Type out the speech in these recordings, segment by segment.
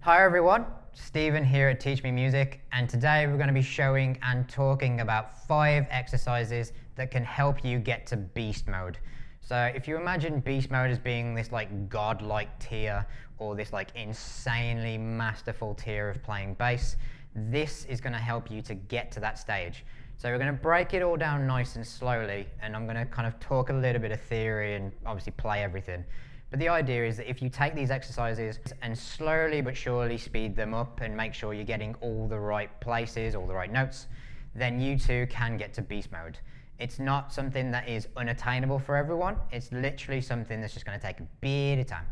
Hi everyone, Stephen here at Teach Me Music, and today we're going to be showing and talking about 5 exercises that can help you get to beast mode. So if you imagine beast mode as being this like godlike tier or this like insanely masterful tier of playing bass, this is going to help you to get to that stage. So we're going to break it all down nice and slowly, and I'm going to kind of talk a little bit of theory and obviously play everything. But the idea is that if you take these exercises and slowly but surely speed them up and make sure you're getting all the right places, all the right notes, then you too can get to beast mode. It's not something that is unattainable for everyone. It's literally something that's just going to take a bit of time.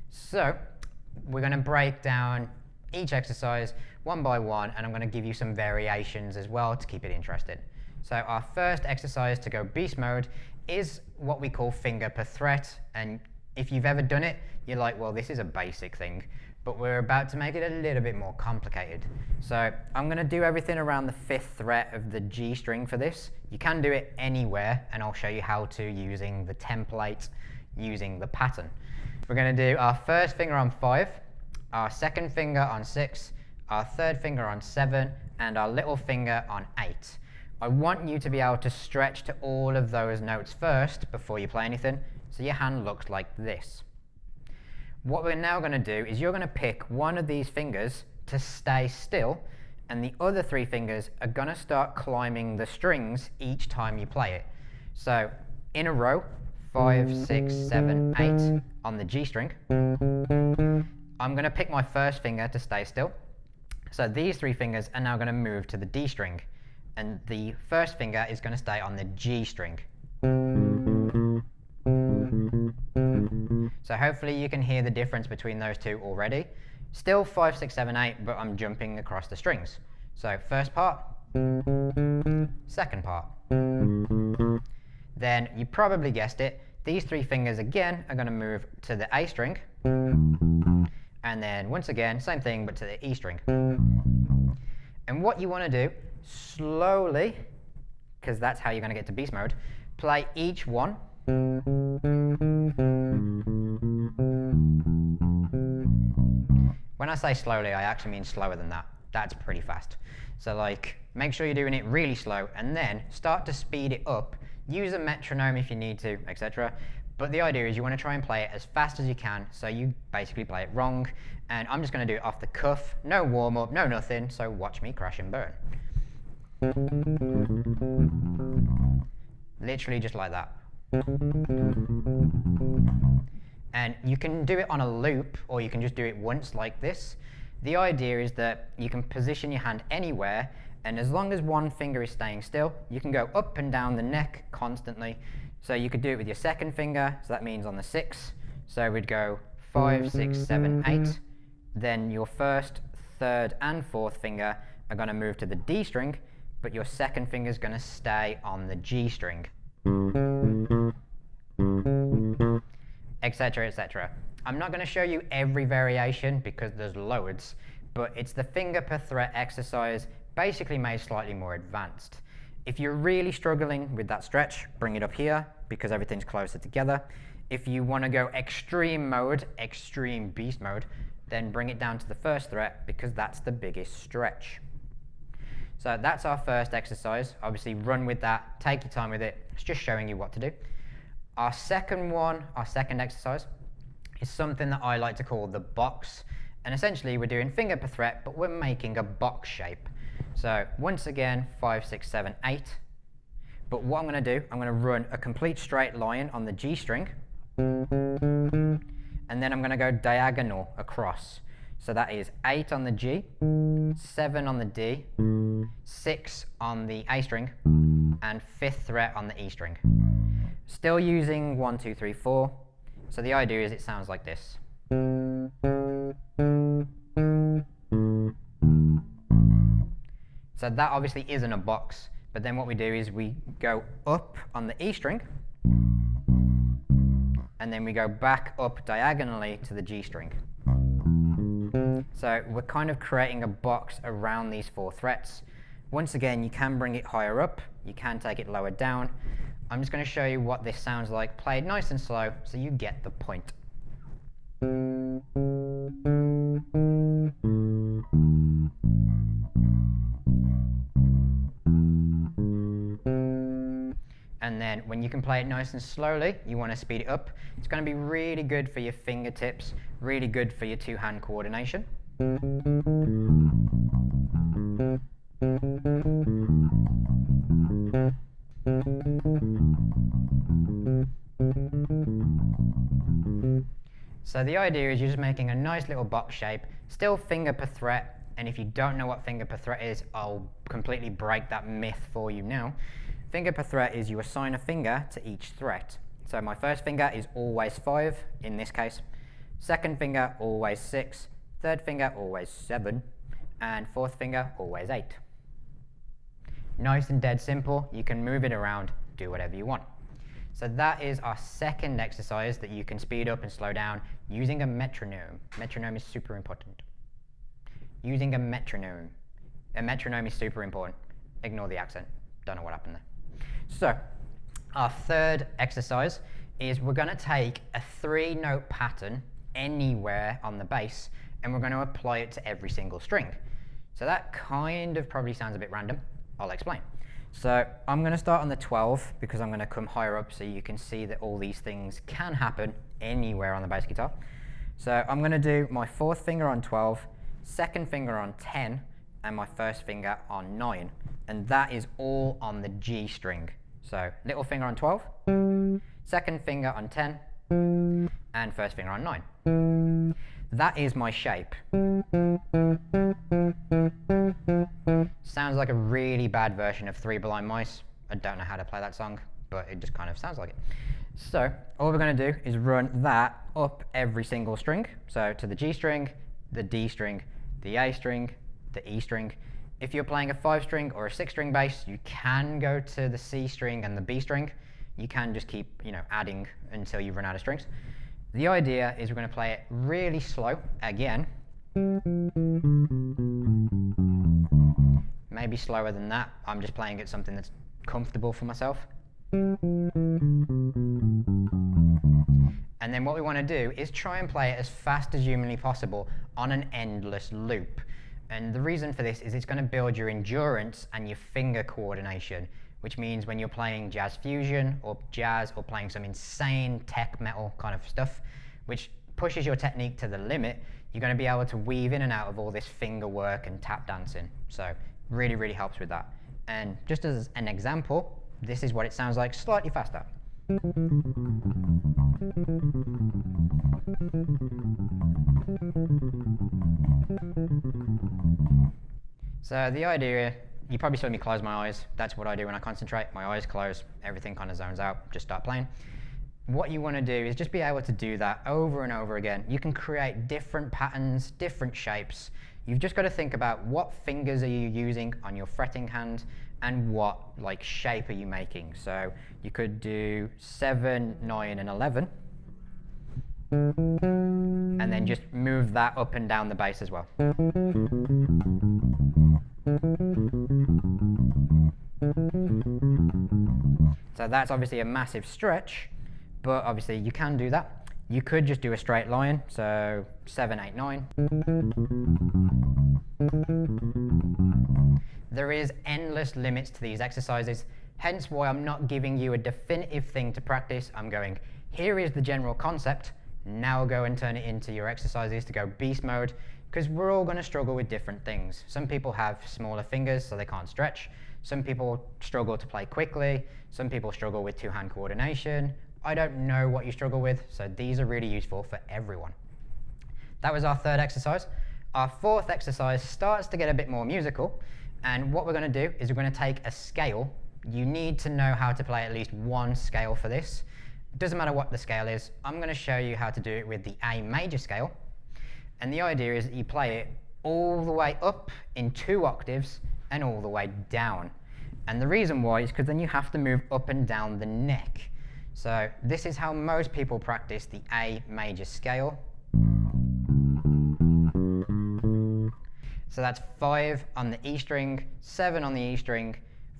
So we're going to break down each exercise one by one, and I'm going to give you some variations as well to keep it interesting. So our first exercise to go beast mode is what we call finger per fret, and if you've ever done it, you're like, well, this is a basic thing, but we're about to make it a little bit more complicated. So I'm going to do everything around the 5th fret of the G string for this. You can do it anywhere, and I'll show you how to using the template, using the pattern. We're going to do our first finger on 5, our second finger on 6, our third finger on 7, and our little finger on 8. I want you to be able to stretch to all of those notes first before you play anything, so your hand looks like this. What we're now going to do is you're going to pick one of these fingers to stay still, and the other 3 fingers are going to start climbing the strings each time you play it. So in a row, 5, 6, 7, 8 on the G string. I'm going to pick my first finger to stay still. So these 3 fingers are now going to move to the D string, and the first finger is going to stay on the G string. So hopefully you can hear the difference between those two already. Still 5, 6, 7, 8, but I'm jumping across the strings. So first part, second part. Then you probably guessed it, these 3 fingers again are going to move to the A string. And then once again, same thing, but to the E string. And what you want to do, slowly, because that's how you're going to get to beast mode, play each one. When I say slowly, I actually mean slower than that. That's pretty fast. So like, make sure you're doing it really slow, and then start to speed it up. Use a metronome if you need to, etc. But the idea is you want to try and play it as fast as you can, so you basically play it wrong. And I'm just going to do it off the cuff, no warm-up, no nothing, so watch me crash and burn. Literally just like that. And you can do it on a loop, or you can just do it once like this. The idea is that you can position your hand anywhere, and as long as one finger is staying still, you can go up and down the neck constantly. So you could do it with your second finger, so that means on the 6. So we'd go 5, 6, 7, 8. Then your first, third, and fourth finger are going to move to the D string, but your second finger is going to stay on the G string, etc., etc. I'm not going to show you every variation because there's loads, but it's the finger per fret exercise, basically made slightly more advanced. If you're really struggling with that stretch, bring it up here because everything's closer together. If you want to go extreme mode, extreme beast mode, then bring it down to the 1st fret because that's the biggest stretch. So that's our first exercise. Obviously run with that, take your time with it. It's just showing you what to do. Our second one, our second exercise, is something that I like to call the box. And essentially we're doing finger per fret, but we're making a box shape. So once again, 5, 6, 7, 8. But what I'm going to do, I'm going to run a complete straight line on the G string. And then I'm going to go diagonal across. So that is 8 on the G, 7 on the D, 6 on the A string, and 5th fret on the E string. Still using 1, 2, 3, 4. So the idea is it sounds like this. So that obviously isn't a box, but then what we do is we go up on the E string, and then we go back up diagonally to the G string. So we're kind of creating a box around these 4 frets. Once again, you can bring it higher up, you can take it lower down. I'm just going to show you what this sounds like, played nice and slow, so you get the point. And then when you can play it nice and slowly, you want to speed it up. It's going to be really good for your fingertips, really good for your two-hand coordination. So the idea is you're just making a nice little box shape, still finger per fret, and if you don't know what finger per fret is, I'll completely break that myth for you now. Finger per fret is you assign a finger to each fret. So my first finger is always 5 in this case, second finger always 6, third finger always 7, and fourth finger always 8. Nice and dead simple. You can move it around, do whatever you want. So that is our second exercise that you can speed up and slow down using a metronome. Metronome is super important. Using a metronome. A metronome is super important. Ignore the accent. Don't know what happened there. So our third exercise is we're going to take a 3-note pattern anywhere on the bass and we're going to apply it to every single string. So that kind of probably sounds a bit random. I'll explain. So I'm going to start on the 12 because I'm going to come higher up so you can see that all these things can happen anywhere on the bass guitar. So I'm going to do my fourth finger on 12, second finger on 10, and my first finger on 9. And that is all on the G string. So little finger on 12, second finger on 10, and first finger on 9. That is my shape. Sounds like a really bad version of Three Blind Mice. I don't know how to play that song, but it just kind of sounds like it. So all we're going to do is run that up every single string. So to the G string, the D string, the A string, the E string. If you're playing a 5-string or a 6-string bass, you can go to the C string and the B string. You can just keep, adding until you run out of strings. The idea is we're going to play it really slow again. Maybe slower than that. I'm just playing it something that's comfortable for myself. And then what we want to do is try and play it as fast as humanly possible on an endless loop. And the reason for this is it's going to build your endurance and your finger coordination, which means when you're playing jazz fusion or jazz or playing some insane tech metal kind of stuff, which pushes your technique to the limit, you're going to be able to weave in and out of all this finger work and tap dancing. So really, really helps with that. And just as an example, this is what it sounds like slightly faster. So the idea, you probably saw me close my eyes. That's what I do when I concentrate. My eyes close, everything kind of zones out, just start playing. What you want to do is just be able to do that over and over again. You can create different patterns, different shapes. You've just got to think about what fingers are you using on your fretting hand and what shape are you making. So you could do 7, 9, and 11. And then just move that up and down the bass as well. So that's obviously a massive stretch, but obviously you can do that. You could just do a straight line, so 7, 8, 9. There is endless limits to these exercises, hence why I'm not giving you a definitive thing to practice. I'm going, here is the general concept, now go and turn it into your exercises to go beast mode, because we're all going to struggle with different things. Some people have smaller fingers so they can't stretch. Some people struggle to play quickly. Some people struggle with two-hand coordination. I don't know what you struggle with, so these are really useful for everyone. That was our third exercise. Our fourth exercise starts to get a bit more musical, and what we're going to do is we're going to take a scale. You need to know how to play at least one scale for this. It doesn't matter what the scale is. I'm going to show you how to do it with the A major scale, and the idea is that you play it all the way up in 2 octaves and all the way down. And the reason why is because then you have to move up and down the neck. So this is how most people practice the A major scale. So that's 5 on the E string, 7 on the E string,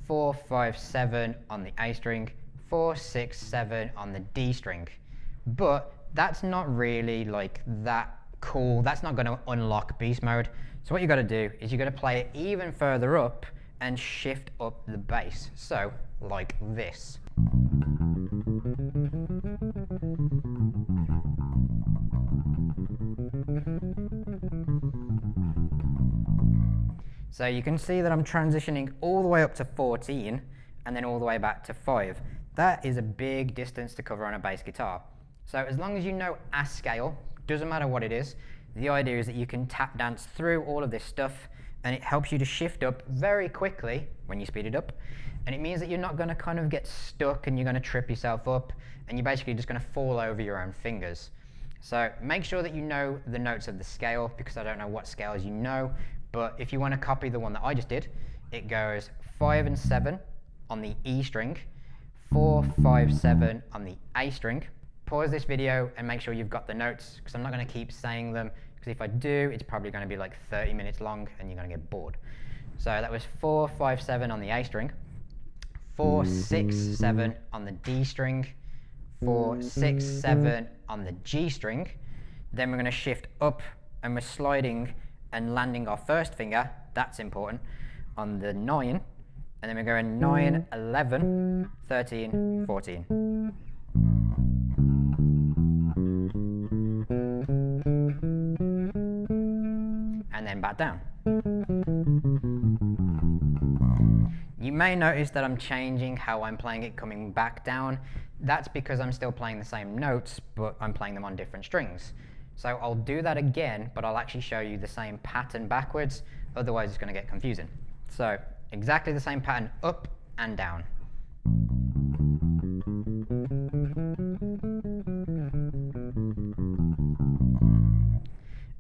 4, 5, 7 on the A string, 4, 6, 7 on the D string. But that's not really that cool. That's not going to unlock beast mode. So what you got to do is you got to play it even further up and shift up the bass. So like this. So you can see that I'm transitioning all the way up to 14 and then all the way back to 5. That is a big distance to cover on a bass guitar. So as long as you know a scale, doesn't matter what it is, the idea is that you can tap dance through all of this stuff, and it helps you to shift up very quickly when you speed it up. And it means that you're not going to kind of get stuck and you're going to trip yourself up, and you're basically just going to fall over your own fingers. So make sure that you know the notes of the scale, because I don't know what scales you know, but if you want to copy the one that I just did, it goes 5 and 7 on the E string, 4, 5, 7 on the A string. Pause this video and make sure you've got the notes, because I'm not going to keep saying them, because if I do, it's probably going to be like 30 minutes long and you're going to get bored. So that was 4, 5, 7 on the A string, 4, 6, 7 on the D string, 4, 6, 7 on the G string. Then we're going to shift up and we're sliding and landing our first finger, that's important, on the 9, and then we're going 9, 11, 13, 14. And then back down. You may notice that I'm changing how I'm playing it coming back down. That's because I'm still playing the same notes, but I'm playing them on different strings. So I'll do that again, but I'll actually show you the same pattern backwards, otherwise it's going to get confusing. So exactly the same pattern up and down.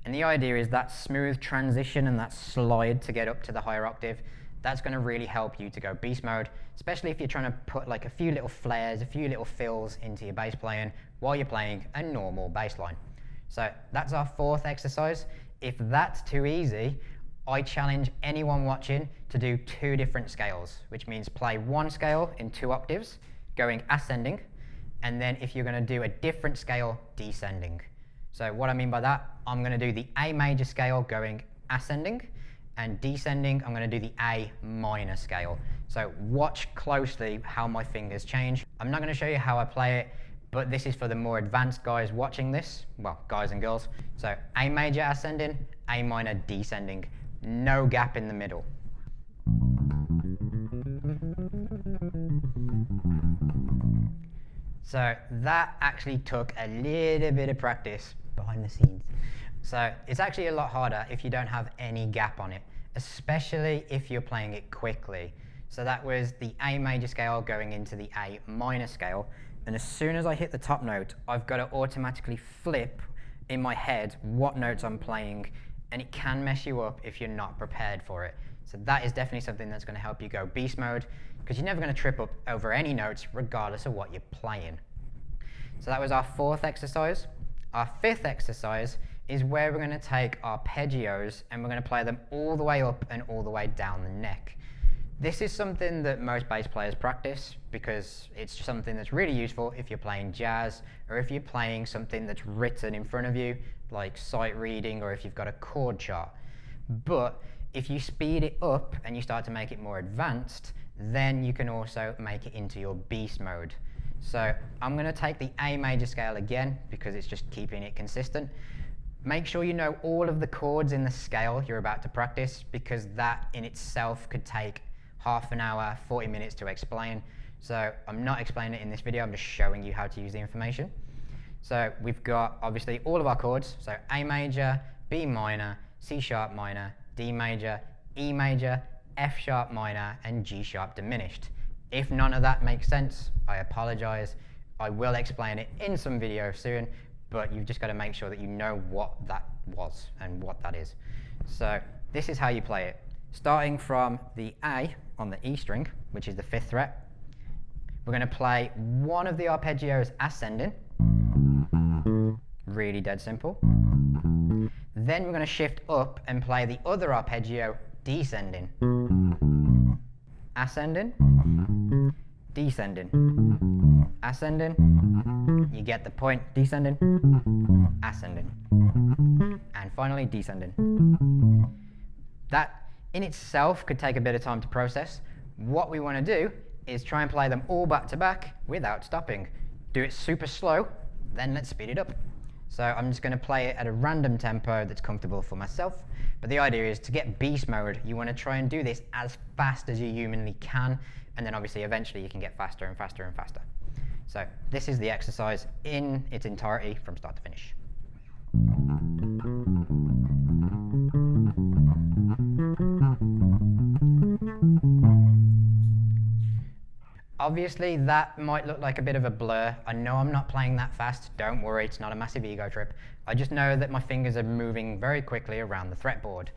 And the idea is that smooth transition and that slide to get up to the higher octave, that's going to really help you to go beast mode, especially if you're trying to put like a few little flares, a few little fills into your bass playing while you're playing a normal bass line. So that's our 4th exercise. If that's too easy, I challenge anyone watching to do 2 different scales, which means play one scale in 2 octaves, going ascending, and then if you're going to do a different scale, descending. So what I mean by that, I'm going to do the A major scale going ascending, and descending, I'm going to do the A minor scale. So watch closely how my fingers change. I'm not going to show you how I play it, but this is for the more advanced guys watching this, well, guys and girls. So A major ascending, A minor descending, no gap in the middle. So that actually took a little bit of practice behind the scenes. So it's actually a lot harder if you don't have any gap on it, especially if you're playing it quickly. So that was the A major scale going into the A minor scale. And as soon as I hit the top note, I've got to automatically flip in my head what notes I'm playing, and it can mess you up if you're not prepared for it. So that is definitely something that's going to help you go beast mode, because you're never going to trip up over any notes regardless of what you're playing. So that was our 4th exercise. Our 5th exercise is where we're going to take arpeggios and we're going to play them all the way up and all the way down the neck. This is something that most bass players practice because it's something that's really useful if you're playing jazz or if you're playing something that's written in front of you, like sight reading, or if you've got a chord chart. But if you speed it up and you start to make it more advanced, then you can also make it into your beast mode. So I'm going to take the A major scale again because it's just keeping it consistent. Make sure you know all of the chords in the scale you're about to practice, because that in itself could take half an hour, 40 minutes to explain. So I'm not explaining it in this video, I'm just showing you how to use the information. So we've got obviously all of our chords, so A major, B minor, C sharp minor, D major, E major, F sharp minor, and G sharp diminished. If none of that makes sense, I apologize. I will explain it in some video soon, but you've just got to make sure that you know what that was and what that is. So this is how you play it. Starting from the A on the E string, which is the 5th fret, we're going to play one of the arpeggios ascending, really dead simple. Then we're going to shift up and play the other arpeggio descending, ascending, descending, ascending, you get the point, descending, ascending, and finally descending. That in itself could take a bit of time to process. What we want to do is try and play them all back to back without stopping. Do it super slow, then let's speed it up. So I'm just going to play it at a random tempo that's comfortable for myself. But the idea is to get beast mode, you want to try and do this as fast as you humanly can, and then obviously eventually you can get faster and faster and faster. So this is the exercise in its entirety from start to finish. Obviously, that might look like a bit of a blur. I know I'm not playing that fast. Don't worry, it's not a massive ego trip. I just know that my fingers are moving very quickly around the fretboard.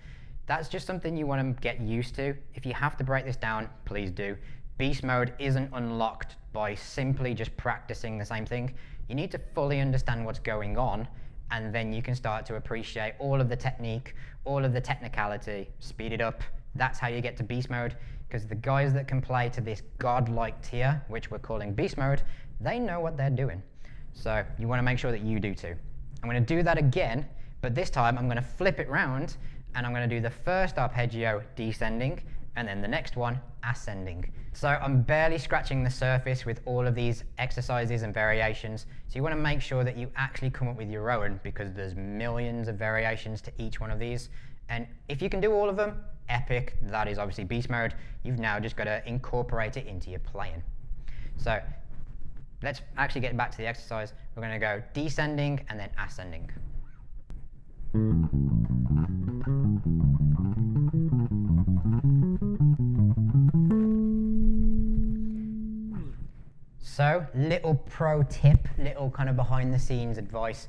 That's just something you want to get used to. If you have to break this down, please do. Beast mode isn't unlocked by simply just practicing the same thing. You need to fully understand what's going on, and then you can start to appreciate all of the technique, all of the technicality, speed it up. That's how you get to beast mode, because the guys that can play to this godlike tier, which we're calling beast mode, they know what they're doing. So you want to make sure that you do too. I'm going to do that again, but this time I'm going to flip it round, and I'm going to do the first arpeggio descending, and then the next one ascending. So I'm barely scratching the surface with all of these exercises and variations. So you want to make sure that you actually come up with your own, because there's millions of variations to each one of these. And if you can do all of them, epic. That is obviously beast mode. You've now just got to incorporate it into your playing. So let's actually get back to the exercise. We're going to go descending and then ascending. So, little pro tip, little kind of behind the scenes advice.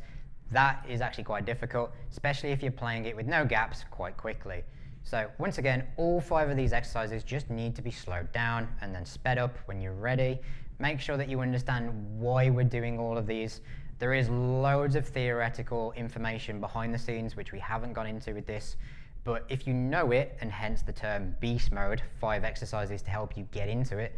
That is actually quite difficult, especially if you're playing it with no gaps quite quickly. So once again, all 5 of these exercises just need to be slowed down and then sped up when you're ready. Make sure that you understand why we're doing all of these. There is loads of theoretical information behind the scenes which we haven't gone into with this, but if you know it, and hence the term beast mode, 5 exercises to help you get into it,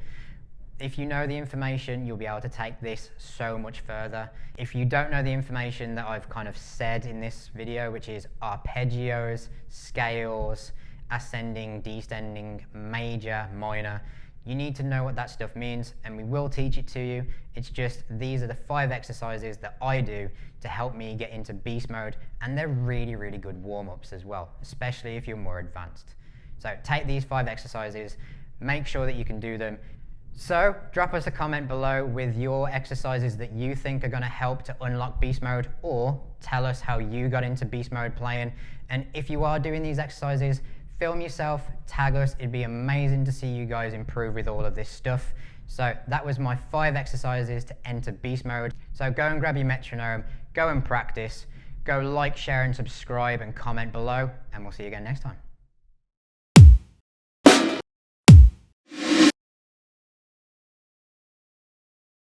if you know the information, you'll be able to take this so much further. If you don't know the information that I've kind of said in this video, which is arpeggios, scales, ascending, descending, major, minor, you need to know what that stuff means, and we will teach it to you. It's just these are the 5 exercises that I do to help me get into beast mode, and they're really, really good warm-ups as well, especially if you're more advanced. So take these 5 exercises, make sure that you can do them. So drop us a comment below with your exercises that you think are going to help to unlock beast mode, or tell us how you got into beast mode playing. And if you are doing these exercises, film yourself, tag us. It'd be amazing to see you guys improve with all of this stuff. So that was my 5 exercises to enter beast mode. So go and grab your metronome, go and practice, go like, share and subscribe and comment below, and we'll see you again next time.